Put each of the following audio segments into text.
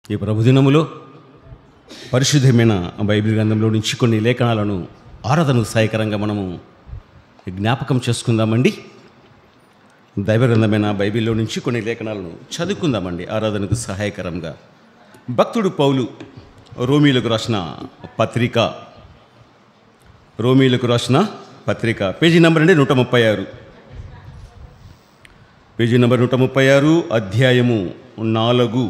ఈ ప్రభుదినములో పరిశుద్ధమైన బైబిల్ గ్రంథంలో నుంచి కొన్ని లేఖనాలను ఆరాధనకు సహాయకరంగా మనము జ్ఞాపకం చేసుకుందామండి. దైవ గ్రంథమైన బైబిల్లో నుంచి కొన్ని లేఖనాలను చదువుకుందామండి ఆరాధనకు సహాయకరంగా. భక్తుడు పౌలు రోమీలకు రాసిన పత్రిక పేజీ నెంబర్ అండి 136, పేజీ నెంబర్ 136, అధ్యాయము 4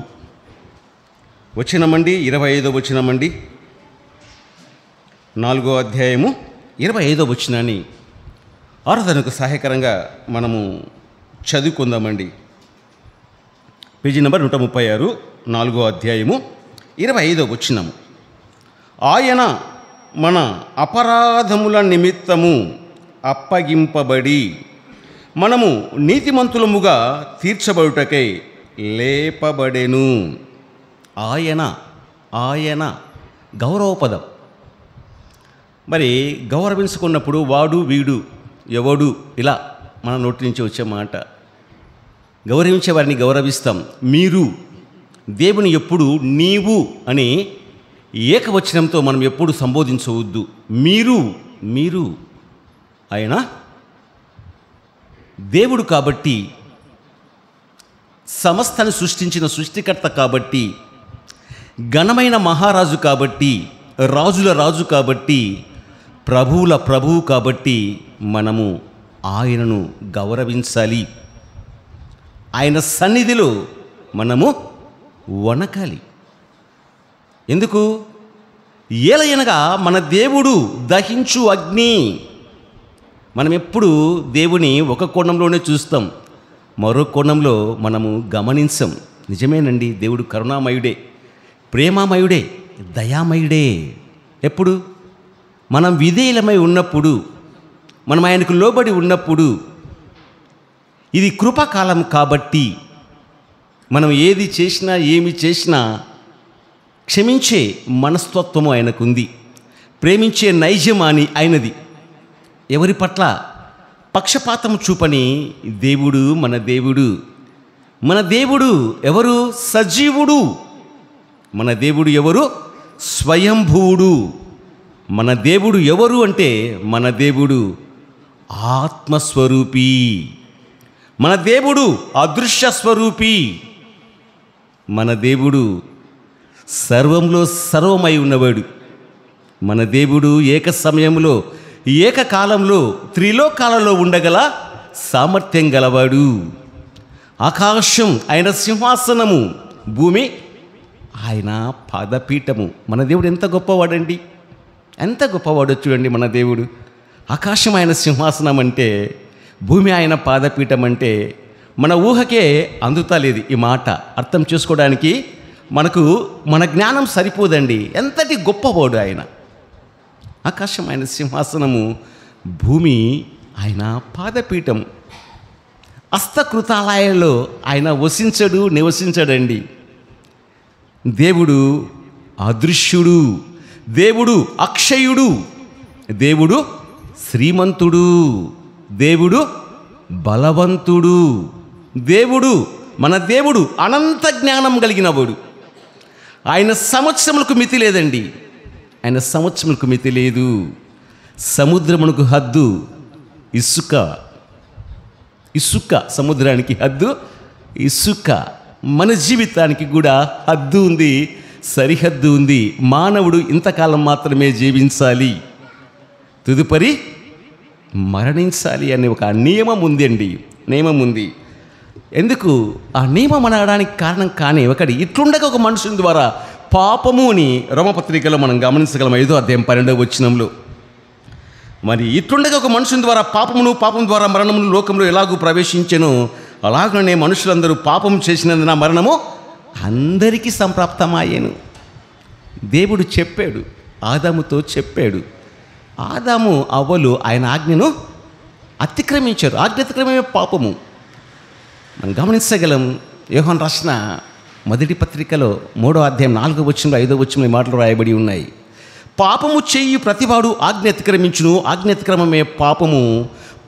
వచనమండి, 25వ వచనమండి. 4వ అధ్యాయము 25వ వచనాన్ని ఆరాధనకు సహాయకరంగా మనము చదువుకుందామండి. పేజీ నెంబర్ 136, 4వ అధ్యాయము 25వ వచనము. ఆయన మన అపరాధముల నిమిత్తము అప్పగింపబడి మనము నీతిమంతులముగా తీర్చబడుటకై లేపబడెను. ఆయన గౌరవపదం. మరి గౌరవించుకున్నప్పుడు వాడు వీడు ఎవడు ఇలా మన నోటి నుంచి వచ్చే మాట. గౌరవించే వారిని గౌరవిస్తాం. మీరు, దేవుని ఎప్పుడు నీవు అని ఏకవచనంతో మనం ఎప్పుడు సంబోధించవద్దు. మీరు ఆయన దేవుడు కాబట్టి, సమస్తాన్ని సృష్టించిన సృష్టికర్త కాబట్టి, ఘనమైన మహారాజు కాబట్టి, రాజుల రాజు కాబట్టి, ప్రభువుల ప్రభువు కాబట్టి మనము ఆయనను గౌరవించాలి. ఆయన సన్నిధిలో మనము వణకాలి. ఎందుకు? ఏలయనగా మన దేవుడు దహించు అగ్ని. మనం ఎప్పుడు దేవుని ఒక కోణంలోనే చూస్తాం, మరో కోణంలో మనము గమనించం. నిజమేనండి, దేవుడు కరుణామయుడే, ప్రేమామయుడే, దయామయుడే. ఎప్పుడు? మనం విధేయులమై ఉన్నప్పుడు, మనం ఆయనకు లోబడి ఉన్నప్పుడు. ఇది కృపాకాలం కాబట్టి మనం ఏది చేసినా ఏమి చేసినా క్షమించే మనస్తత్వము ఆయనకుంది. ప్రేమించే నైజమాని ఆయనది. ఎవరి పట్ల పక్షపాతం చూపని దేవుడు మన దేవుడు. మన దేవుడు ఎవరు? సజీవుడు. మన దేవుడు ఎవరు? స్వయంభూవుడు. మన దేవుడు ఎవరు అంటే మన దేవుడు ఆత్మస్వరూపి. మన దేవుడు అదృశ్య స్వరూపి. మన దేవుడు సర్వంలో సర్వమై ఉన్నవాడు. మన దేవుడు ఏక సమయంలో ఏకకాలంలో త్రిలోకాలలో ఉండగల సామర్థ్యం గలవాడు. ఆకాశం ఆయన సింహాసనము, భూమి ఆయన పాదపీఠము. మన దేవుడు ఎంత గొప్పవాడండి, ఎంత గొప్పవాడో చూడండి. మన దేవుడు ఆకాశం ఆయన సింహాసనం అంటే, భూమి ఆయన పాదపీఠం అంటే మన ఊహకే అందుతలేదు. ఈ మాట అర్థం చేసుకోవడానికి మన జ్ఞానం సరిపోదండి. ఎంతటి గొప్పవాడు ఆయన. ఆకాశం ఆయన సింహాసనము, భూమి ఆయన పాదపీఠం. హస్తకృతాలయంలో ఆయన నివసించడండి. దేవుడు అదృశ్యుడు, దేవుడు అక్షయుడు, దేవుడు శ్రీమంతుడు, దేవుడు బలవంతుడు, మన దేవుడు అనంత జ్ఞానం కలిగినవాడు. ఆయన సంవత్సరములకు మితి లేదండి. ఆయన సంవత్సరములకు మితి లేదు. సముద్రమునకు హద్దు ఇసుక, సముద్రానికి హద్దు ఇసుక. మన జీవితానికి కూడా హద్దు ఉంది, సరిహద్దు ఉంది. మానవుడు ఇంతకాలం మాత్రమే జీవించాలి, తదుపరి మరణించాలి అనే ఒక నియమం ఉంది అండి. నియమం ఉంది. ఎందుకు ఆ నియమం అనడానికి కారణం కానీ ఒకటి ఇట్లుండగా ఒక మనుషుని ద్వారా పాపము అని రోమపత్రికలో మనం గమనించగలం. 5వ అధ్యాయం 12వ వచనంలో, మరి ఇట్లుండగా ఒక మనుషుని ద్వారా పాపం ద్వారా మరణమును లోకంలో ఎలాగూ ప్రవేశించెను, అలాగనే మనుషులందరూ పాపం చేసినందున మరణము అందరికీ సంప్రాప్తమాయేను. దేవుడు చెప్పాడు, ఆదాముతో చెప్పాడు. ఆదాము అవ్వలు ఆయన ఆజ్ఞను అతిక్రమించారు. ఆజ్ఞాతిక్రమమే పాపము. మనం గమనించగలం. యోహాను రాసిన మొదటి పత్రికలో 3వ అధ్యాయం 4వ వచనంలో 5వ వచనంలో ఈ మాటలు రాయబడి ఉన్నాయి. పాపము చెయ్యి ప్రతివాడు ఆజ్ఞ అతిక్రమించును, ఆజ్ఞాతిక్రమమే పాపము.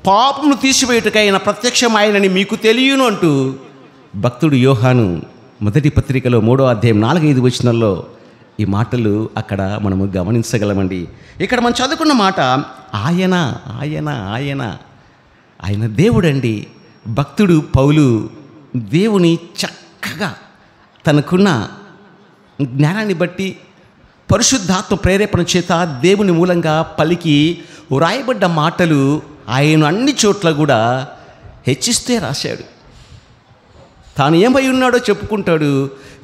పాపమును తీసివేయుటకై ఆయన ప్రత్యక్షమాయనని మీకు తెలియను అంటూ భక్తుడు యోహాను మొదటి పత్రికలో 3వ అధ్యాయం 4-5 వచనాల్లో ఈ మాటలు అక్కడ మనము గమనించగలమండి. ఇక్కడ మనం చదువుకున్న మాట ఆయన ఆయన ఆయన ఆయన దేవుడండి. భక్తుడు పౌలు దేవుని చక్కగా తనకున్న జ్ఞానాన్ని బట్టి పరిశుద్ధాత్మ ప్రేరేపణ చేత దేవుని మూలంగా పలికి వ్రాయబడ్డ మాటలు ఆయన అన్ని చోట్ల కూడా హెచ్చిస్తే రాశాడు. తాను ఏమై ఉన్నాడో చెప్పుకుంటాడు,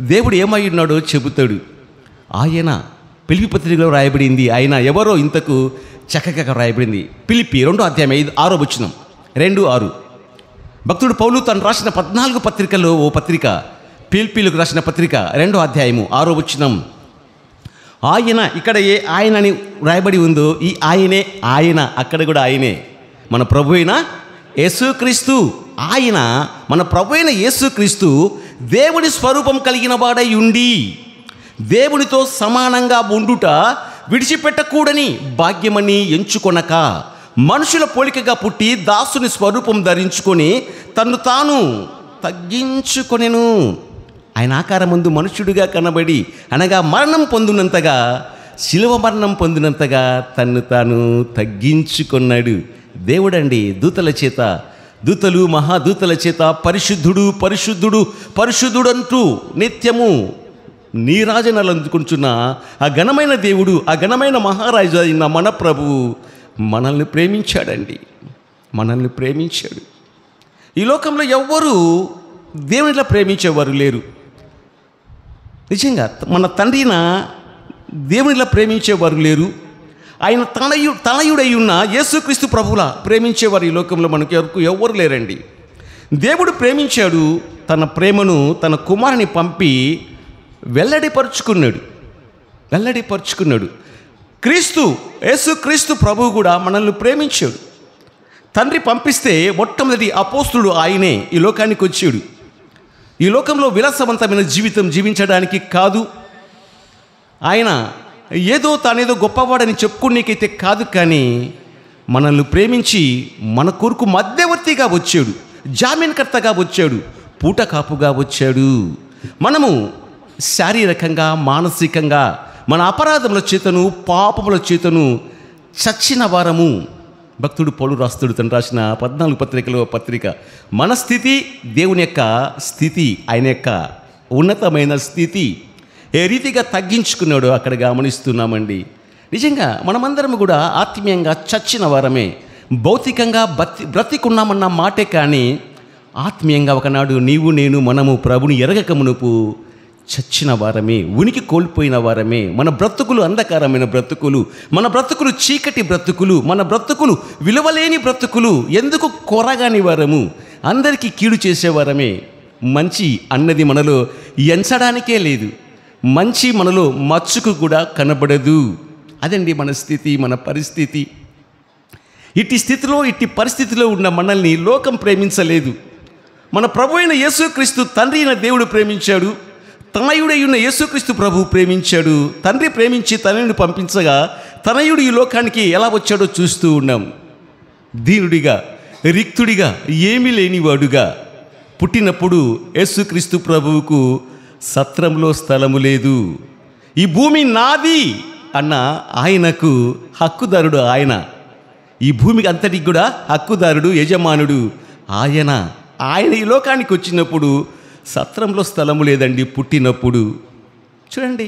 దేవుడు ఏమై ఉన్నాడో చెబుతాడు. ఆయన పిలిపి పత్రికలో రాయబడింది. ఆయన ఎవరో ఇంతకు చక్కగా రాయబడింది. పిలిపి 2వ అధ్యాయం 6వ వచనం 2:6. భక్తుడు పౌలు తను రాసిన 14 పత్రికల్లో ఓ పత్రిక పిలిపిలకు రాసిన పత్రిక 2వ అధ్యాయము 6వ వచనం. ఆయన ఇక్కడ ఏ ఆయన అని రాయబడి ఉందో ఈ ఆయనే ఆయన, అక్కడ కూడా ఆయనే మన ప్రభు అయిన యేసుక్రీస్తు. ఆయన మన ప్రభు అయిన యేసుక్రీస్తు దేవుని స్వరూపం కలిగిన వాడై ఉండి దేవునితో సమానంగా ఉండుట విడిచిపెట్టకూడని భాగ్యమని ఎంచుకొనక మనుషుల పోలికగా పుట్టి దాసుని స్వరూపం ధరించుకొని తన్ను తాను తగ్గించుకొనెను. ఆయన ఆకారమందు మనుష్యుడిగా కనబడి అనగా మరణం పొందినంతగా, శిలువ మరణం పొందినంతగా తన్ను తాను తగ్గించుకున్నాడు. దేవుడండి దూతల చేత, దూతలు మహాదూతల చేత పరిశుద్ధుడు పరిశుద్ధుడు పరిశుద్ధుడు అంటూ నిత్యము నీరాజనాలు అందుకుంటున్న ఆ ఘనమైన దేవుడు, ఆ ఘనమైన మహారాజు అయిన మన ప్రభువు మనల్ని ప్రేమించాడండి. మనల్ని ప్రేమించాడు. ఈ లోకంలో ఎవ్వరూ దేవునిలా ప్రేమించేవారు లేరు. నిజంగా మన తండ్రిన దేవునిలా ప్రేమించేవారు లేరు. ఆయన తనయుడై ఉన్న యేసుక్రీస్తు ప్రభువులా ప్రేమించేవారు ఈ లోకంలో మనకు ఎవ్వరు లేరండి. దేవుడు ప్రేమించాడు. తన ప్రేమను తన కుమారుని పంపి వెల్లడిపరుచుకున్నాడు. క్రీస్తు యేసుక్రీస్తు ప్రభువు కూడా మనల్ని ప్రేమించాడు. తండ్రి పంపిస్తే మొట్టమొదటి అపోస్తులుడు ఆయనే ఈ లోకానికి వచ్చాడు. ఈ లోకంలో విలాసవంతమైన జీవితం జీవించడానికి కాదు, ఆయన ఏదో తానేదో గొప్పవాడని చెప్పుకునేకైతే కాదు, కానీ మనల్ని ప్రేమించి మన కొరకు మధ్యవర్తిగా వచ్చాడు, జామీన్కర్తగా వచ్చాడు, పూట కాపుగా వచ్చాడు. మనము శారీరకంగా మానసికంగా మన అపరాధముల చేతను పాపముల చేతను చచ్చిన వారము. భక్తుడు పౌలు రాస్తుడు తను రాసిన 14 పత్రికలో పత్రిక మన స్థితి, దేవుని యొక్క స్థితి, ఆయన యొక్క ఉన్నతమైన స్థితి ఏ రీతిగా తగ్గించుకున్నాడో అక్కడ గమనిస్తున్నామండి. నిజంగా మనమందరం కూడా ఆత్మీయంగా చచ్చిన వారమే. భౌతికంగా బ్రతికున్నామన్న మాటే, కానీ ఆత్మీయంగా ఒకనాడు నీవు నేను మనము ప్రభుని ఎరగక మునుపు చచ్చిన వారమే, ఉనికి కోల్పోయిన వారమే. మన బ్రతుకులు అంధకారమైన బ్రతుకులు, మన బ్రతుకులు చీకటి బ్రతుకులు, మన బ్రతుకులు విలువలేని బ్రతుకులు, ఎందుకు కొరగాని వారము, అందరికీ కీడు చేసేవారమే. మంచి అన్నది మనలో ఎంచడానికే లేదు, మంచి మనలో మచ్చుకు కూడా కనబడదు. అదండి మన స్థితి, మన పరిస్థితి. ఇట్టి స్థితిలో, ఇట్టి పరిస్థితిలో ఉన్న మనల్ని లోకం ప్రేమించలేదు. మన ప్రభు అయిన యేసుక్రీస్తు తండ్రి అయిన దేవుడు ప్రేమించాడు. తనయుడై ఉన్న యేసుక్రీస్తు ప్రభు ప్రేమించాడు. తండ్రి ప్రేమించి తనయుడిని పంపించగా తనయుడు ఈ లోకానికి ఎలా వచ్చాడో చూస్తూ ఉన్నాం. దీనుడిగా, రిక్తుడిగా, ఏమీ లేనివాడుగా పుట్టినప్పుడు యేసుక్రీస్తు ప్రభువుకు సత్రంలో స్థలము లేదు. ఈ భూమి నాది అన్న ఆయనకు హక్కుదారుడు ఆయన. ఈ భూమికి అంతటికి కూడా హక్కుదారుడు, యజమానుడు ఆయన. ఆయన ఈ లోకానికి వచ్చినప్పుడు సత్రంలో స్థలము లేదండి పుట్టినప్పుడు. చూడండి,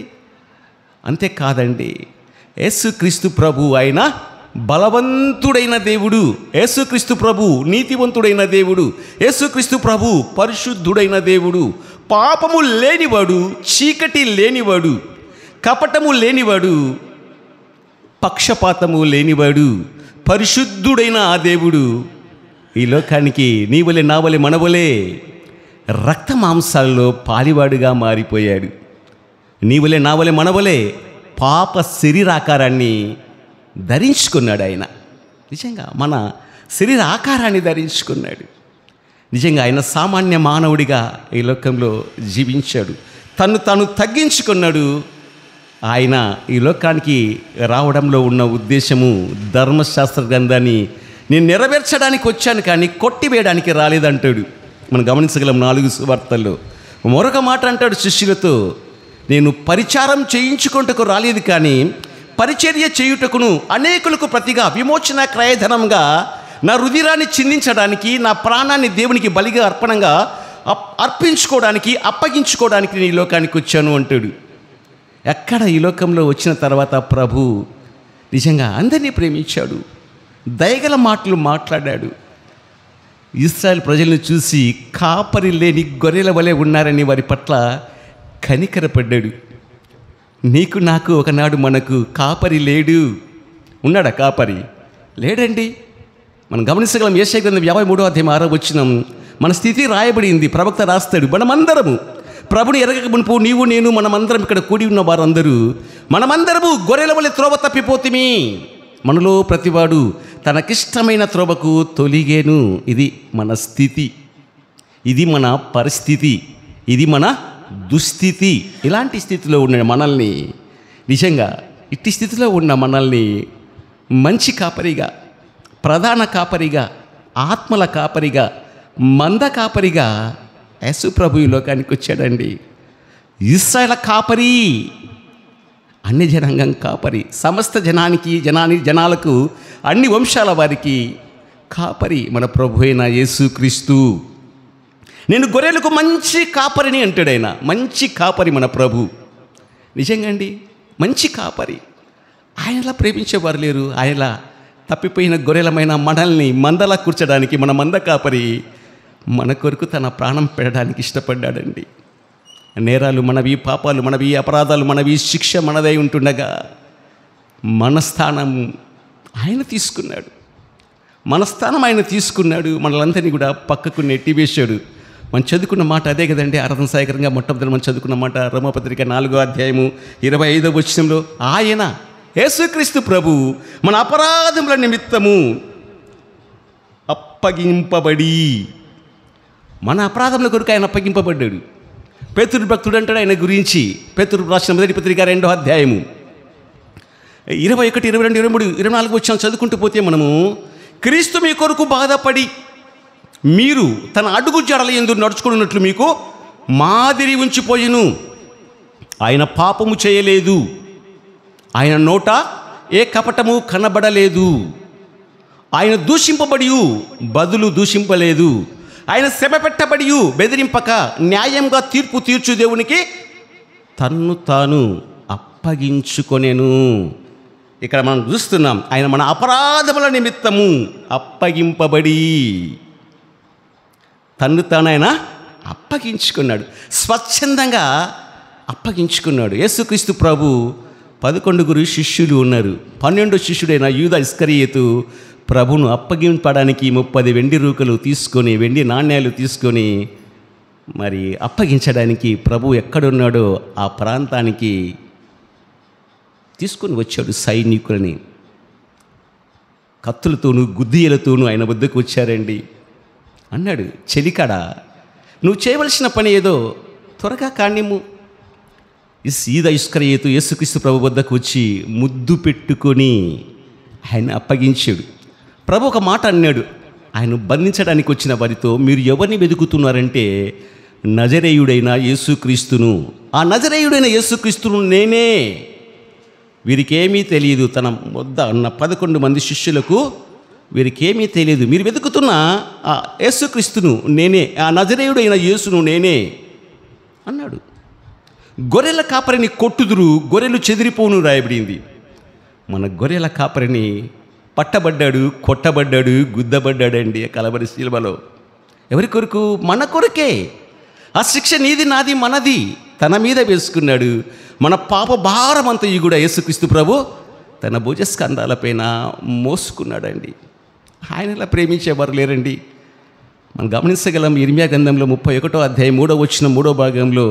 అంతేకాదండి, యేసుక్రీస్తు ప్రభు ఆయన బలవంతుడైన దేవుడు, యేసుక్రీస్తు ప్రభు నీతివంతుడైన దేవుడు, యేసుక్రీస్తు ప్రభు పరిశుద్ధుడైన దేవుడు, పాపము లేనివాడు, చీకటి లేనివాడు, కపటము లేనివాడు, పక్షపాతము లేనివాడు, పరిశుద్ధుడైన ఆ దేవుడు ఈ లోకానికి నీవలే నావలే మనవలే రక్త మాంసాల్లో పాలివాడుగా మారిపోయాడు. నీవలే నావలే మనవలే పాప శరీరాకారాన్ని ధరించుకున్నాడు ఆయన. నిజంగా మన శరీర ఆకారాన్ని ధరించుకున్నాడు. నిజంగా ఆయన సామాన్య మానవుడిగా ఈ లోకంలో జీవించాడు. తాను తగ్గించుకున్నాడు. ఆయన ఈ లోకానికి రావడంలో ఉన్న ఉద్దేశము ధర్మశాస్త్ర గ్రంథాన్ని నేను నెరవేర్చడానికి వచ్చాను కానీ కొట్టివేయడానికి రాలేదంటాడు. మనం గమనించగలం 4 సువార్తల్లో. మరొక మాట అంటాడు శిష్యులతో, నేను పరిచారం చేయించుకుంటకు రాలేదు, కానీ పరిచర్య చేయుటకును అనేకులకు ప్రతిగా విమోచన క్రయధనంగా నా రుధిరాన్ని చిందించడానికి, నా ప్రాణాన్ని దేవునికి బలిగా అర్పణంగా అర్పించుకోవడానికి, అప్పగించుకోవడానికి నేను ఈ లోకానికి వచ్చాను అంటాడు. ఎక్కడ ఈ లోకంలో వచ్చిన తర్వాత ప్రభు నిజంగా అందరినీ ప్రేమించాడు, దయగల మాటలు మాట్లాడాడు. ఇశ్రాయేలు ప్రజలను చూసి కాపరి లేని గొర్రెల వలె ఉన్నారని వారి పట్ల కనికరపడ్డాడు. నీకు నాకు ఒకనాడు మనకు కాపరి లేడు. ఉన్నాడా కాపరి? లేడండి. మనం గమనించగలం. యెషయా గ్రంథం 53:6 మన స్థితి రాయబడింది. ప్రవక్త రాస్తాడు, మనమందరము ప్రభుని ఎరగక మునుపు నీవు నేను మనమందరం ఇక్కడ కూడి ఉన్న వారందరూ మనమందరము గొర్రెల వలె త్రోవ తప్పిపోతిమి. మనలో ప్రతివాడు తనకిష్టమైన త్రోవకు తొలిగేను. ఇది మన స్థితి, ఇది మన పరిస్థితి, ఇది మన దుస్థితి. ఇలాంటి స్థితిలో ఉన్న మనల్ని, నిజంగా ఇట్టి స్థితిలో ఉన్న మనల్ని మంచి కాపరిగా, ప్రధాన కాపరిగా, ఆత్మల కాపరిగా, మంద కాపరిగా యేసు ప్రభు ఈ లోకానికి వచ్చాడండి. ఇశ్రాయేలు కాపరి, అన్ని జనాంగం కాపరి, సమస్త జనాలకు, అన్ని వంశాల వారికి కాపరి మన ప్రభు అయిన యేసుక్రీస్తు. నేను గొర్రెలకు మంచి కాపరిని అంటాడు ఆయన. మంచి కాపరి మన ప్రభు. నిజంగా అండి, మంచి కాపరి. ఆయనలా ప్రేమించేవారు లేరు. ఆయనలా తప్పిపోయిన గొర్రెలమైన మనల్ని మందలా కూర్చడానికి మన మంద కాపరి మన కొరకు తన ప్రాణం పెట్టడానికి ఇష్టపడ్డాడండి. నేరాలు మనవి, పాపాలు మనవి, అపరాధాలు మనవి, శిక్ష మనదై ఉంటుండగా మన స్థానం ఆయన తీసుకున్నాడు. మన స్థానం ఆయన తీసుకున్నాడు. మనలందరినీ కూడా పక్కకు నెట్టివేశాడు. మనం చదువుకున్న మాట అదే కదండి. ఆరాధన సాయకరంగా మొట్టమొదటి మనం చదువుకున్న మాట రోమాపత్రిక 4:25 ఆయన యేసుక్రీస్తు ప్రభు మన అపరాధముల నిమిత్తము అప్పగింపబడి, మన అపరాధముల కొరకు ఆయన అప్పగింపబడ్డాడు. పేతురు భక్తుడు అంటాడు ఆయన గురించి. పేతురు రాసిన మొదటి పత్రిక 2:21, 22, 23, 24 చదువుకుంటూ పోతే మనము, క్రీస్తు మీ కొరకు బాధపడి మీరు తన అడుగు జడల యందు నడుచుకున్నట్లు మీకు మాదిరి ఉంచిపోయిను. ఆయన పాపము చేయలేదు, ఆయన నోట ఏ కపటము కనబడలేదు, ఆయన దూషింపబడి బదులు దూషింపలేదు, ఆయన శ్రమ పెట్టబడి బెదిరింపక న్యాయంగా తీర్పు తీర్చు దేవునికి తన్ను తాను అప్పగించుకొనెను. ఇక్కడ మనం చూస్తున్నాం, ఆయన మన అపరాధముల నిమిత్తము అప్పగింపబడి తన్ను తాను ఆయన అప్పగించుకున్నాడు. స్వచ్ఛందంగా అప్పగించుకున్నాడు. యేసుక్రీస్తు ప్రభు 11 శిష్యులు ఉన్నారు. 12వ శిష్యుడైన యూదా ఇస్కరియోతు ప్రభును అప్పగింపడానికి 30 వెండి రూకలు తీసుకొని, వెండి నాణ్యాలు తీసుకొని మరి అప్పగించడానికి ప్రభు ఎక్కడున్నాడో ఆ ప్రాంతానికి తీసుకొని వచ్చాడు. సైనికులని కత్తులతోనూ గుద్దియలతోనూ ఆయన వద్దకు వచ్చారండి. అన్నాడు, చెలికాడా, నువ్వు చేయవలసిన పని ఏదో త్వరగా కానిమ్ము. యూదా ఇస్కరియోతు యేసుక్రీస్తు ప్రభు వద్దకు వచ్చి ముద్దు పెట్టుకొని ఆయన అప్పగించాడు. ప్రభు ఒక మాట అన్నాడు, ఆయన బంధించడానికి వచ్చిన వారితో, మీరు ఎవరిని వెతుకుతున్నారంటే నజరేయుడైన యేసుక్రీస్తును. ఆ నజరేయుడైన యేసుక్రీస్తును నేనే. వీరికేమీ తెలియదు. తన వద్ద ఉన్న 11 మంది శిష్యులకు వీరికేమీ తెలియదు. మీరు వెతుకుతున్న ఆ యేసుక్రీస్తును నేనే, ఆ నజరేయుడైన యేసును నేనే అన్నాడు. గొర్రెల కాపరిని కొట్టుదురు, గొర్రెలు చెదిరిపోను రాయబడింది. మన గొర్రెల కాపరిని పట్టబడ్డాడు, కొట్టబడ్డాడు, గుద్దబడ్డాడండి కలవరి శిలువలో. ఎవరి కొరకు? మన కొరకే. ఆ శిక్ష నీది, నాది, మనది తన మీద వేసుకున్నాడు. మన పాప భారమంతా కూడా యేసుక్రీస్తు ప్రభు తన భుజస్కంధాలపైన మోసుకున్నాడండి. ఆయనలా ప్రేమించేవారు లేరండి. మనం గమనించగలం. ఇర్మియా గ్రంథంలో 31:3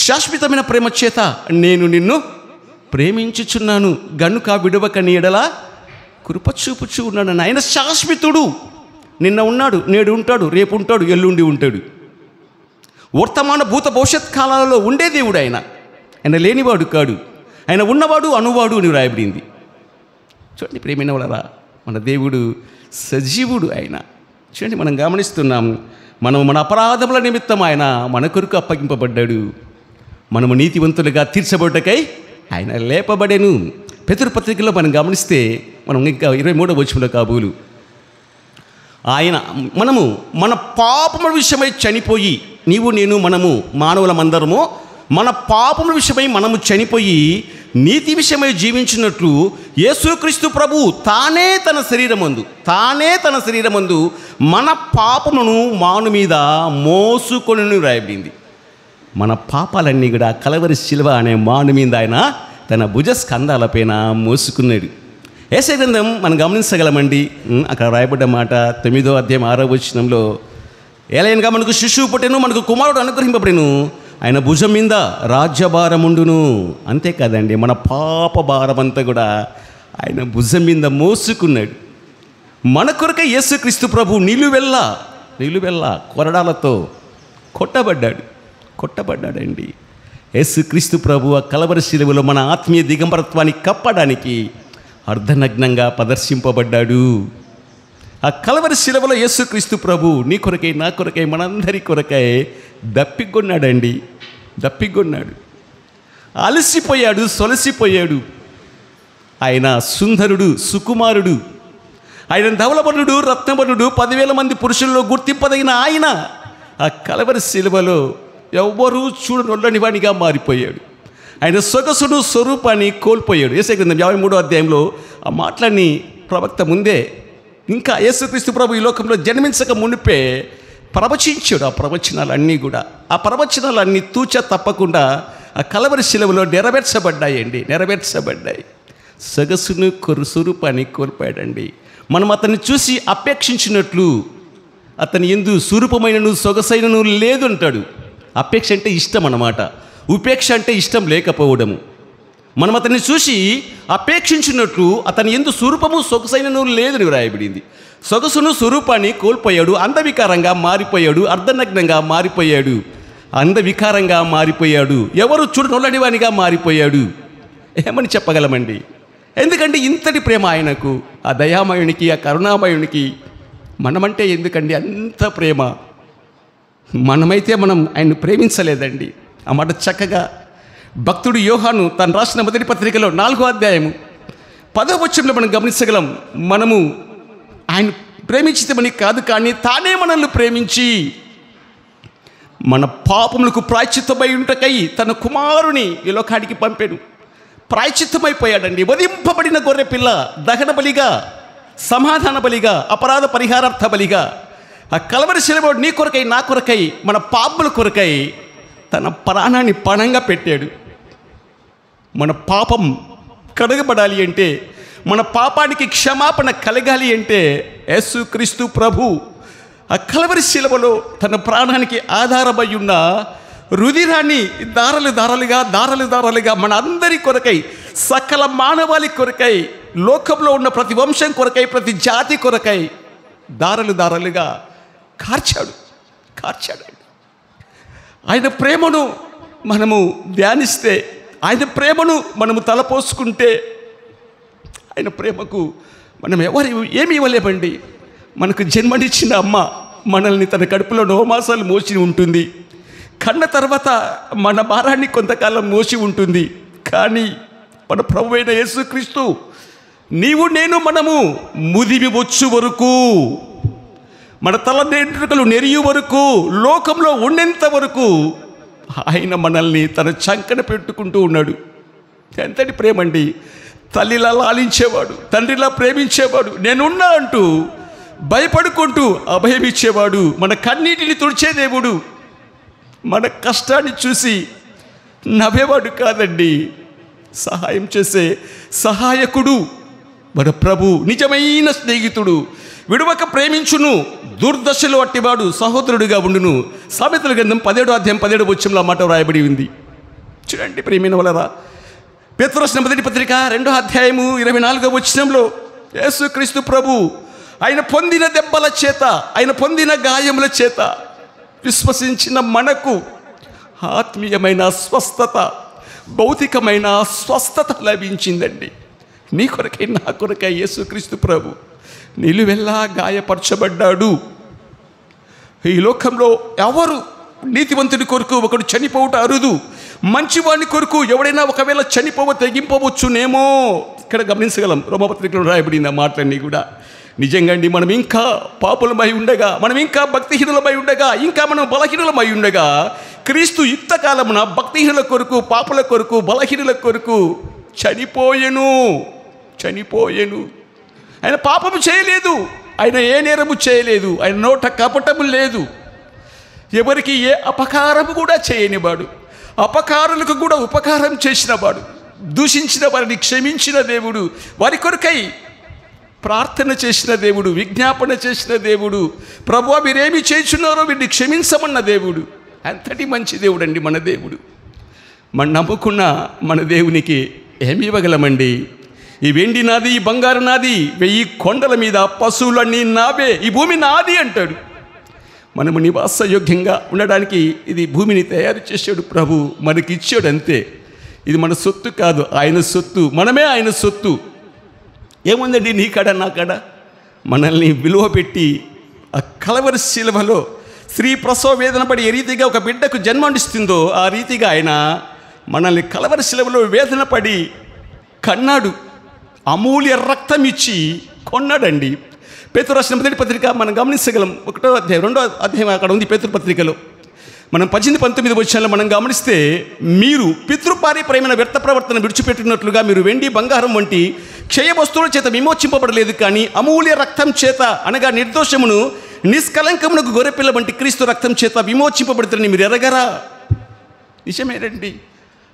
శాశ్వతమైన ప్రేమ చేత నేను నిన్ను ప్రేమించుచున్నాను గనుక విడువక నీ ఎడల కృప చూపుచూ ఉన్నాడు. ఆయన శాశ్వతుడు. నిన్న ఉన్నాడు, నేడు ఉంటాడు, రేపు ఉంటాడు, ఎల్లుండి ఉంటాడు. వర్తమాన భూత భవిష్యత్ కాలాలలో ఉండే దేవుడు ఆయన. ఆయన లేనివాడు కాడు. ఆయన ఉన్నవాడు, అనువాడు అని రాయబడింది. చూడండి ప్రేమైన వాళ్ళరా, మన దేవుడు సజీవుడు. ఆయన చూడండి, మనం గమనిస్తున్నాం. మనం మన అపరాధముల నిమిత్తం ఆయన మన కొరకు అప్పగింపబడ్డాడు. మనము నీతివంతులుగా తీర్చబడ్డకై ఆయన లేపబడెను. పేతురు పత్రికలో మనం గమనిస్తే మనం ఇంకా 23వ వచనంలో కాబోలు మనము మన పాపముల విషయమై చనిపోయి, నీవు నేను మనము మానవులమందరము మన పాపముల విషయమై మనము చనిపోయి నీతి విషయమై జీవించినట్లు యేసుక్రీస్తు ప్రభు తానే తన శరీరమందు మన పాపమును మాను మీద మోసుకొని రాయబడింది. మన పాపాలన్నీ కూడా కలవరి శిలువ అనే మాను మీద ఆయన తన భుజస్కంధాలపైన మోసుకున్నాడు. యేసయ్య గ్రంథం మనం గమనించగలమండి. అక్కడ రాయబడ్డ మాట 9వ అధ్యాయం 6వ వచనంలో, ఏలయనగా మనకు శిశువు పుట్టెను, మనకు కుమారుడు అనుగ్రహింపబడెను, ఆయన భుజం మీద రాజ్యభారముండును. అంతేకాదండి, మన పాప భారమంతా కూడా ఆయన భుజం మీద మోసుకున్నాడు. మన కొరకే యేసుక్రీస్తు ప్రభు నిలువెల్లా కొరడాలతో కొట్టబడ్డాడండి. యేసుక్రీస్తు ప్రభు ఆ కలవరి శిలువలో మన ఆత్మీయ దిగంబరత్వాన్ని కప్పడానికి అర్ధనగ్నంగా ప్రదర్శింపబడ్డాడు. ఆ కలవరి శిలువలో యేసుక్రీస్తు ప్రభు నీ కొరకై, నా కొరకై, మనందరి కొరకై దప్పిగొన్నాడు. అలసిపోయాడు, సొలసిపోయాడు. ఆయన సుందరుడు, సుకుమారుడు, ఆయన ధవలవర్ణుడు, రత్నవర్ణుడు, 10,000 మంది పురుషుల్లో గుర్తింపదగిన ఆయన ఆ కలవరి శిలువలో ఎవ్వరూ చూడనొల్లని వానిగా మారిపోయాడు. ఆయన సొగసును, స్వరూపాన్ని కోల్పోయాడు. యేసయ్య గ్రంథం 53వ అధ్యాయంలో ఆ మాటలన్నీ ప్రవక్త ముందే, ఇంకా యేసుక్రీస్తు ప్రభు ఈ లోకంలో జన్మించక మునిపే ప్రవచించాడు. ఆ ప్రవచనాలన్నీ తూచ తప్పకుండా ఆ కలవరి శిలువలో నెరవేర్చబడ్డాయి. సొగసును, స్వరూపాన్ని కోల్పోయాడండి. మనం అతన్ని చూసి అపేక్షించినట్లు అతని యందు స్వరూపమైనను సొగసైనను లేదు అంటాడు. అపేక్ష అంటే ఇష్టం అన్నమాట, ఉపేక్ష అంటే ఇష్టం లేకపోవడము. మనం అతన్ని చూసి అపేక్షించినట్లు అతని యందు స్వరూపము సొగసైనను లేదని వ్రాయబడింది. సొగసును, స్వరూపాన్ని కోల్పోయాడు, అందవికారంగా మారిపోయాడు, అర్ధనగ్నంగా మారిపోయాడు, ఎవరు చూడనొల్లని వానిగా మారిపోయాడు. ఏమని చెప్పగలమండి? ఎందుకంటే ఇంతటి ప్రేమ ఆయనకు, ఆ దయామయునికి, ఆ కరుణామయునికి మనమంటే ఎందుకండి అంత ప్రేమ? మనమైతే మనం ఆయన్ని ప్రేమించలేదండి. ఆ మాట చక్కగా భక్తుడు యోహాను తను రాసిన మొదటి పత్రికలో 4వ అధ్యాయము 10వ వచనంలో మనం గమనించగలం. మనము ఆయన ప్రేమించితమని కాదు, కానీ తానే మనల్ని ప్రేమించి మన పాపములకు ప్రాయశ్చిత్తమై ఉంటకై తన కుమారుని ఈ లోకానికి పంపాడు. ప్రాయశ్చిత్తమైపోయాడండి. వధింపబడిన గొర్రె పిల్ల, దహన బలిగా, సమాధాన బలిగా, అపరాధ పరిహారార్థ బలిగా ఆ కలవరి శిలువ నీ కొరకై, నా కొరకై, మన పాపముల కొరకై తన ప్రాణాన్ని పణంగా పెట్టాడు. మన పాపం కడగబడాలి అంటే, మన పాపానికి క్షమాపణ కలగాలి అంటే యేసుక్రీస్తు ప్రభు ఆ కలవరి శిలువలో తన ప్రాణానికి ఆధారమై ఉన్న రుధిరాన్ని దారాలుగా మన అందరి కొరకై, సకల మానవాళి కొరకై, లోకంలో ఉన్న ప్రతి వంశం కొరకై, ప్రతి జాతి కొరకై దారాలుగా కార్చాడు. ఆయన ప్రేమను మనము ధ్యానిస్తే, ఆయన ప్రేమను మనము తలపోసుకుంటే, ఆయన ప్రేమకు మనం ఏమి ఇవ్వలేమండి. మనకు జన్మనిచ్చిన అమ్మ మనల్ని తన కడుపులో 9 మాసాలు మోసి ఉంటుంది. కన్న తర్వాత మన భారాన్ని కొంతకాలం మోసి ఉంటుంది. కానీ మన ప్రభువైన యేసుక్రీస్తు, నీవు నేను మనము ముదిమి వచ్చు వరకు, మన తల వెంట్రుకలు నెరియు వరకు, లోకంలో ఉండేంత వరకు ఆయన మనల్ని తన చంకన పెట్టుకుంటూ ఉన్నాడు. ఎంతటి ప్రేమండి! తల్లిలా లాలించేవాడు, తండ్రిలా ప్రేమించేవాడు, నేనున్నా అంటూ భయపడుకుంటూ అభయం ఇచ్చేవాడు, మన కన్నీటిని తుడిచే దేవుడు, మన కష్టాన్ని చూసి నవ్వేవాడు కాదండి, సహాయం చేసే సహాయకుడు మన ప్రభు, నిజమైన స్నేహితుడు, విడువక ప్రేమించును, దుర్దశలో అట్టివాడు సహోదరుడిగా ఉండును. సామెతల గ్రంథం 17వ అధ్యాయం 17వ వచనంలో మాట రాయబడి ఉంది. చూడండి ప్రియమైన వాళ్ళరా, పేతురు రాసిన మొదటి పత్రిక 2వ అధ్యాయము 24వ వచనంలో యేసుక్రీస్తు ప్రభు ఆయన పొందిన దెబ్బల చేత, ఆయన పొందిన గాయముల చేత విశ్వసించిన మనకు ఆత్మీయమైన స్వస్థత, భౌతికమైన స్వస్థత లభించిందండి. నీ కొరకై, నా కొరకై యేసుక్రీస్తు ప్రభు నిలువెల్లా గాయపరచబడ్డాడు. ఈ లోకంలో ఎవరు నీతివంతుని కొరకు ఒకడు చనిపోవుట అరుదు, మంచివాడిని కొరకు ఎవడైనా ఒకవేళ తెగింపవచ్చునేమో. ఇక్కడ గమనించగలం, రోమపత్రికలో రాయబడిన మాటలన్నీ కూడా నిజంగా అండి. మనం ఇంకా పాపులమై ఉండగా, మనం ఇంకా భక్తిహీనులమై ఉండగా, ఇంకా మనం బలహీనులమై ఉండగా, క్రీస్తు యుక్తకాలమున భక్తిహీనుల కొరకు, పాపుల కొరకు, బలహీనుల కొరకు చనిపోయెను. ఆయన పాపము చేయలేదు, ఆయన ఏ నేరము చేయలేదు, ఆయన నోట కపటము లేదు, ఎవరికి ఏ అపకారము కూడా చేయనివాడు, అపకారులకు కూడా ఉపకారం చేసినవాడు, దూషించిన వారిని క్షమించిన దేవుడు, వారి కొరకై ప్రార్థన చేసిన దేవుడు, విజ్ఞాపన చేసిన దేవుడు, ప్రభువా మీరేమి చేస్తున్నారో వీరిని క్షమించమన్న దేవుడు. అంతటి మంచి దేవుడు అండి మన దేవుడు. మనం నమ్ముకున్న మన దేవునికి ఏమి ఇవ్వగలమండి? ఈ వెండి నాది, ఈ బంగారు నాది, 1000 కొండల మీద పశువులన్నీ నావే, ఈ భూమి నాది అంటాడు. మనము నివాసయోగ్యంగా ఉండడానికి ఇది భూమిని తయారు చేసాడు ప్రభు, మనకి ఇచ్చాడు అంతే. ఇది మన సొత్తు కాదు, ఆయన సొత్తు, మనమే ఆయన సొత్తు. ఏముందండి నీ కాడ నా కాడ? మనల్ని విలువ పెట్టి ఆ కలవరి శిలువలో స్త్రీ ప్రసవ వేదన పడి ఏ రీతిగా ఒక బిడ్డకు జన్మనిస్తుందో ఆ రీతిగా ఆయన మనల్ని కలవరి శిలువలో వేదన పడి కన్నాడు, అమూల్య రక్తం ఇచ్చి కొన్నాడండి. పేతురు రాసిన మొదటి పత్రిక మనం గమనించగలం, 1వ అధ్యాయం 2వ అధ్యాయం అక్కడ ఉంది పేతురు పత్రికలో. మనం 18-19 వచనాల్లో మనం గమనిస్తే, మీరు పితృపారిపరమైన వ్యర్థ ప్రవర్తన విడిచిపెట్టినట్లుగా మీరు వెండి బంగారం వంటి క్షయ వస్తువుల చేత విమోచింపబడలేదు, కానీ అమూల్య రక్తం చేత, అనగా నిర్దోషమును నిష్కలంకమునకు గొర్రెపిల్ల వంటి క్రీస్తు రక్తం చేత విమోచింపబడుతుందని మీరు ఎరగరా? నిజమేనండి,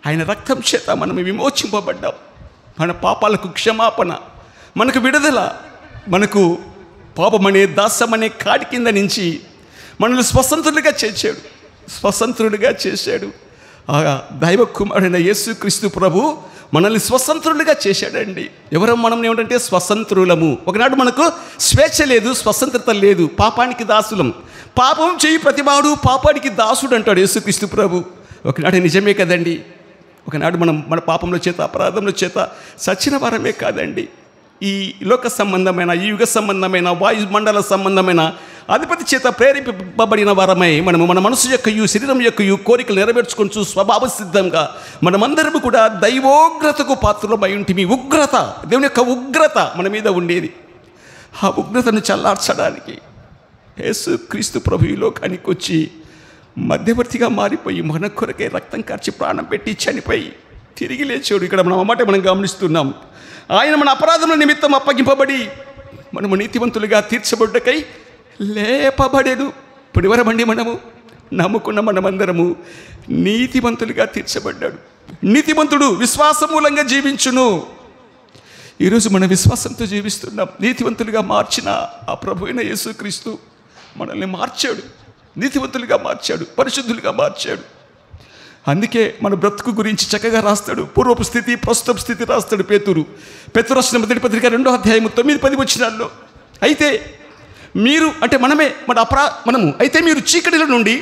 ఆయన రక్తం చేత మనం విమోచింపబడ్డాం. మన పాపాలకు క్షమాపణ, మనకు విడుదల, మనకు పాపమనే దాసమనే కాడి కింద నుంచి మనల్ని స్వతంత్రులుగా చేశాడు. ఆ దైవ కుమారుడైన యేసుక్రీస్తు ప్రభు మనల్ని స్వతంత్రులుగా చేశాడండి. ఎవరం మనం ఏమిటంటే స్వతంత్రులము. ఒకనాడు మనకు స్వేచ్ఛ లేదు, స్వతంత్రత లేదు, పాపానికి దాసులం. పాపం చేయి ప్రతివాడు పాపానికి దాసుడు అంటాడు యేసుక్రీస్తు ప్రభు. ఒకనాడు నిజమే కదండి, ఒకనాడు మన పాపంలో చేత, అపరాధంలో చేత సచిన వారమే కాదండి, ఈ లోక సంబంధమైన, ఈ యుగ సంబంధమైన, వాయుమండల సంబంధమైన అధిపతి చేత ప్రేరేపింపబడిన వారమై మనము మన మనసు యొక్కయు శరీరం యొక్కయు కోరికలు నెరవేర్చుకుంటూ స్వభావ సిద్ధంగా మనమందరము కూడా దైవోగ్రతకు పాత్రలమై ఉంటిమి. ఉగ్రత, దేవుని యొక్క ఉగ్రత మన మీద ఉండేది. ఆ ఉగ్రతను చల్లార్చడానికి యేసుక్రీస్తు ప్రభు ఈ లోకానికి వచ్చి మధ్యవర్తిగా మారిపోయి మన కొరకే రక్తం కార్చి ప్రాణం పెట్టి చనిపోయి తిరిగి లేచాడు. ఇక్కడ మనం గమనిస్తున్నాం. ఆయన మన అపరాధముల నిమిత్తం అప్పగింపబడి మనము నీతివంతులుగా తీర్చబడ్డకై లేపబడేడు. ఇప్పుడు ఎవరమండి? మనము నమ్ముకున్న మనమందరము నీతివంతులుగా తీర్చబడ్డాడు. నీతివంతుడు విశ్వాస మూలంగా జీవించును. ఈరోజు మన విశ్వాసంతో జీవిస్తున్నాం. నీతివంతులుగా మార్చిన ఆ ప్రభు అయిన యేసుక్రీస్తు మనల్ని మార్చాడు, నీతివంతులుగా మార్చాడు, పరిశుద్ధులుగా మార్చాడు. అందుకే మన బ్రతుకు గురించి చక్కగా రాస్తాడు. పూర్వపు స్థితి, ప్రస్తుత స్థితి రాస్తాడు పేతురు. పేతురు రాసిన మొదటి పత్రిక 2వ అధ్యాయం 9-10 వచనాల్లో, అయితే మీరు అంటే మనము అయితే మీరు చీకటిలో నుండి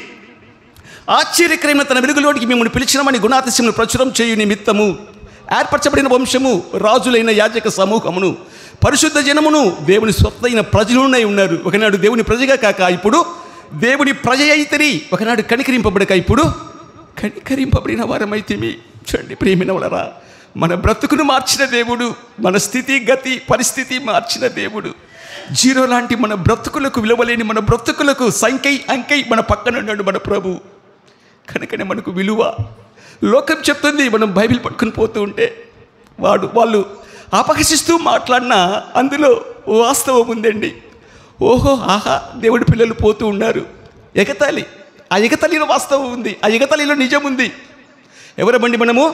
ఆశ్చర్యకరమైన తన వెలుగులోనికి మిమ్మల్ని పిలిచినామని గుణాతిశయమును ప్రచురం చేయు నిమిత్తము ఏర్పరచబడిన వంశము, రాజులైన యాజక సమూహమును, పరిశుద్ధ జనమును, దేవుని స్వత్తైన ప్రజలునై ఉన్నారు. ఒకనాడు దేవుని ప్రజగా కాక ఇప్పుడు దేవుని ప్రజ అయితేని, ఒకనాడు కనికరింపబడక ఇప్పుడు కనికరింపబడిన వారమైతిమి. చూడండి ప్రియమైనవారా, మన బ్రతుకును మార్చిన దేవుడు, మన స్థితి గతి పరిస్థితి మార్చిన దేవుడు. జీరో లాంటి మన బ్రతుకులకు, విలువలేని మన బ్రతుకులకు అంకై మన పక్కన ఉన్నాడు మన ప్రభు. కనుకనే మనకు విలువ. లోకం చెప్తుంది, మనం బైబిల్ పట్టుకుని పోతూ ఉంటే వాళ్ళు అపహసిస్తూ మాట్లాడినా అందులో వాస్తవం ఉందండి. ఓహో ఆహా, దేవుడి పిల్లలు పోతూ ఉన్నారు. ఎగతాళి, ఆ ఎగతాళిలో వాస్తవం ఉంది, ఆ ఎగతాళిలో నిజం ఉంది. ఎవరమండి? మనము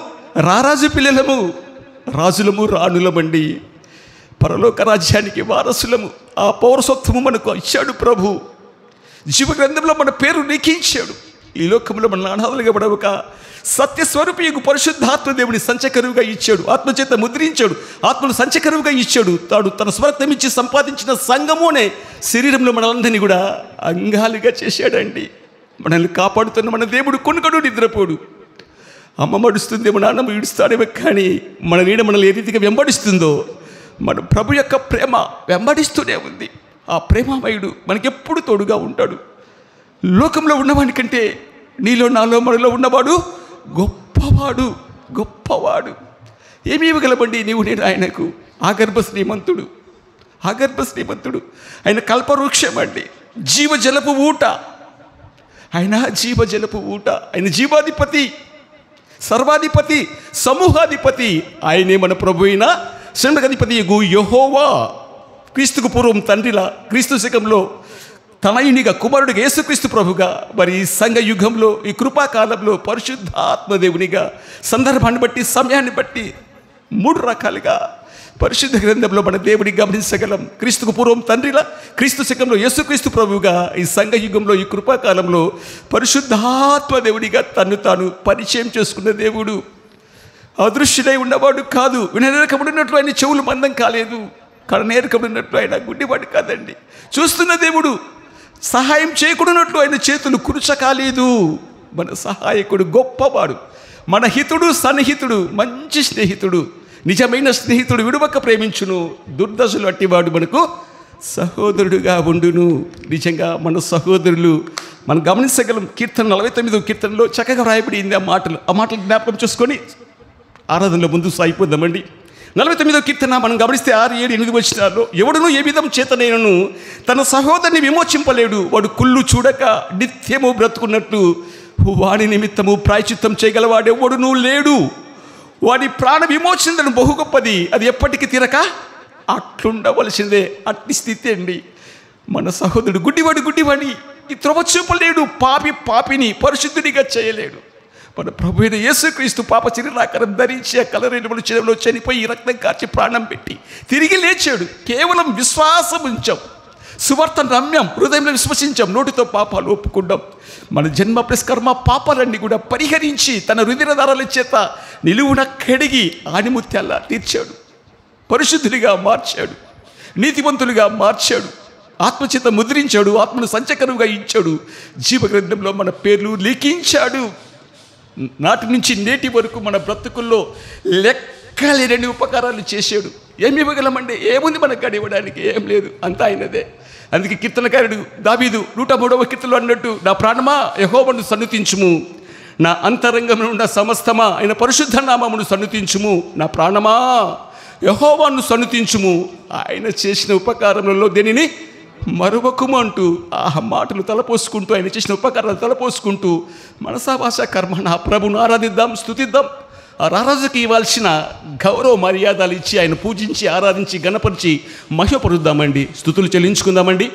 రారాజు పిల్లలము, రాజులము రాణులమండి, పరలోక రాజ్యానికి వారసులము. ఆ పౌరసత్వము మనకు ఇచ్చాడు ప్రభు. జీవ గ్రంథంలో మన పేరు లిఖించాడు. ఈ లోకంలో మన అనాథలుగా పడవక సత్యస్వరూపియకు పరిశుద్ధాత్మ దేవుని సంచకరువుగా ఇచ్చాడు, ఆత్మచేత ముద్రించాడు, ఆత్మను సంచకరువుగా ఇచ్చాడు. తాడు తన స్వరక్తం ఇచ్చి సంపాదించిన సంఘమునే శరీరంలో మనలందరినీ కూడా అంగాలుగా చేశాడండి. మనల్ని కాపాడుతున్న మన దేవుడు కొనుకడు, నిద్రపోడు. అమ్మ మడుస్తుందేమో, నాన్నమ్మ ఈడుస్తాడేమో, కానీ మన నీడ మనల్ని ఏ రీతిగా వెంబడిస్తుందో మన ప్రభు యొక్క ప్రేమ వెంబడిస్తూనే ఉంది. ఆ ప్రేమమయుడు మనకెప్పుడు తోడుగా ఉంటాడు. లోకంలో ఉన్నవాడి కంటే నీలో నాలో మనలో ఉన్నవాడు గొప్పవాడు. గొప్పవాడు. ఏమి ఇవ్వగలబండి నీవు నేను ఆయనకు? ఆగర్భ శ్రీమంతుడు. ఆయన కల్పవృక్షం అండి, జీవజలపు ఊట. ఆయన జీవజలపు ఊట. ఆయన జీవాధిపతి, సర్వాధిపతి, సమూహాధిపతి. ఆయనే మన ప్రభు అయిన శ్రమగధిపతి యెహోవా. క్రీస్తుకు పూర్వం తండ్రిలా, క్రీస్తు శకంలో తనయునిగా, కుమారుడిగా యేసుక్రీస్తు ప్రభుగా, మరి ఈ సంఘ యుగంలో, ఈ కృపాకాలంలో పరిశుద్ధాత్మదేవునిగా సందర్భాన్ని బట్టి, సమయాన్ని బట్టి 3 రకాలుగా పరిశుద్ధ గ్రంథంలో మన దేవుడిని గమనించగలం. క్రీస్తుకు పూర్వం తండ్రిలా, క్రీస్తు శకంలో యేసుక్రీస్తు ప్రభువుగా, ఈ సంఘ యుగంలో, ఈ కృపాకాలంలో పరిశుద్ధాత్మదేవునిగా తన్ను తాను పరిచయం చేసుకున్న దేవుడు. అదృశ్యుడై ఉన్నవాడు కాదు. విననేరకముడినట్లు ఆయన చెవులు మందం కాలేదు, కడనేరకముడినట్లు ఆయన గుడ్డివాడు కాదండి. చూస్తున్న దేవుడు. సహాయం చేయకూడనట్లు ఆయన చేతులు కురుచ కాలేదు. మన సహాయకుడు, గొప్పవాడు, మన హితుడు, సన్నిహితుడు, మంచి స్నేహితుడు, నిజమైన స్నేహితుడు, విడువక ప్రేమించును, దుర్దశలు అట్టివాడు మనకు సహోదరుడుగా ఉండును. నిజంగా మన సహోదరులు మనం గమనించగలం. కీర్తన 49వ కీర్తనలో చక్కగా రాయబడింది ఆ మాటలు జ్ఞాపకం చేసుకొని ఆరాధనలో ముందు సాగిపోద్దామండి. 49వ కీర్తన మనం గమనిస్తే 6, 7, 8 వచనాల్లో, ఎవడును ఏ విధం చేతనైనను తన సహోదరుని విమోచింపలేడు. వాడు కుళ్ళు చూడక నిత్యము బ్రతుకున్నట్లు వాడి నిమిత్తము ప్రాయశ్చిత్తం చేయగలవాడెవడునూ లేడు. వాడి ప్రాణ విమోచన బహు గొప్పది, అది ఎప్పటికీ తీరక అట్లుండవలసిందే. అట్టి స్థితి అండి. మన సహోదరుడు గుడ్డివాడిని ఈ త్రోవ చూపలేడు. పాపిని పరిశుద్ధునిగా చేయలేడు. మన ప్రభు అయిన యేసుక్రీస్తు పాప శరీరాకారం ధరించి ఆ కలరేలుబడి చెరువులో చనిపోయి రక్తం కార్చి ప్రాణం పెట్టి తిరిగి లేచాడు. కేవలం విశ్వాసం ఉంచాం, సువార్త నమ్మాం, హృదయంలో విశ్వసించాం, నోటితో పాపాలు ఒప్పుకుంటాం. మన జన్మ ప్లస్ కర్మ పాపాలన్నీ కూడా పరిహరించి తన రుధిరధారల చేత నిలువున కడిగి ఆణిముత్యాల్లా తీర్చాడు. పరిశుద్ధునిగా మార్చాడు, నీతివంతులుగా మార్చాడు, ఆత్మచేత ముద్రించాడు, ఆత్మను సంచకరువుగా ఇచ్చాడు. జీవగ్రంథంలో మన పేర్లు లిఖించాడు. నాటి నుంచి నేటి వరకు మన బ్రతుకుల్లో లెక్కలేని ఉపకారాలు చేశాడు. ఏమి ఇవ్వగలమండి? ఏముంది మనకు కాడ ఇవ్వడానికి? ఏం లేదు, అంతా ఆయనదే. అందుకే కీర్తనకారుడు దావీదు 103వ కీర్తనలో అన్నట్టు, నా ప్రాణమా యెహోవాను సన్నుతించుము, నా అంతరంగమున ఉన్న సమస్తమా ఆయన పరిశుద్ధ నామమును సన్నుతించుము. నా ప్రాణమా యెహోవాను సన్నుతించుము, ఆయన చేసిన ఉపకారములలో దేనిని మరొకము అంటూ ఆ మాటలు తలపోసుకుంటూ, ఆయన చేసిన ఉపకారాలు తలపోసుకుంటూ మనసా భాష కర్మ నా ప్రభును ఆరాధిద్దాం, స్తుతిద్దాం. ఆ రారాజుకి ఇవ్వాల్సిన గౌరవ మర్యాదలు ఇచ్చి ఆయన పూజించి, ఆరాధించి, గణపరిచి మహిమపరుద్దామండి. స్తుతులు చెల్లించుకుందామండి.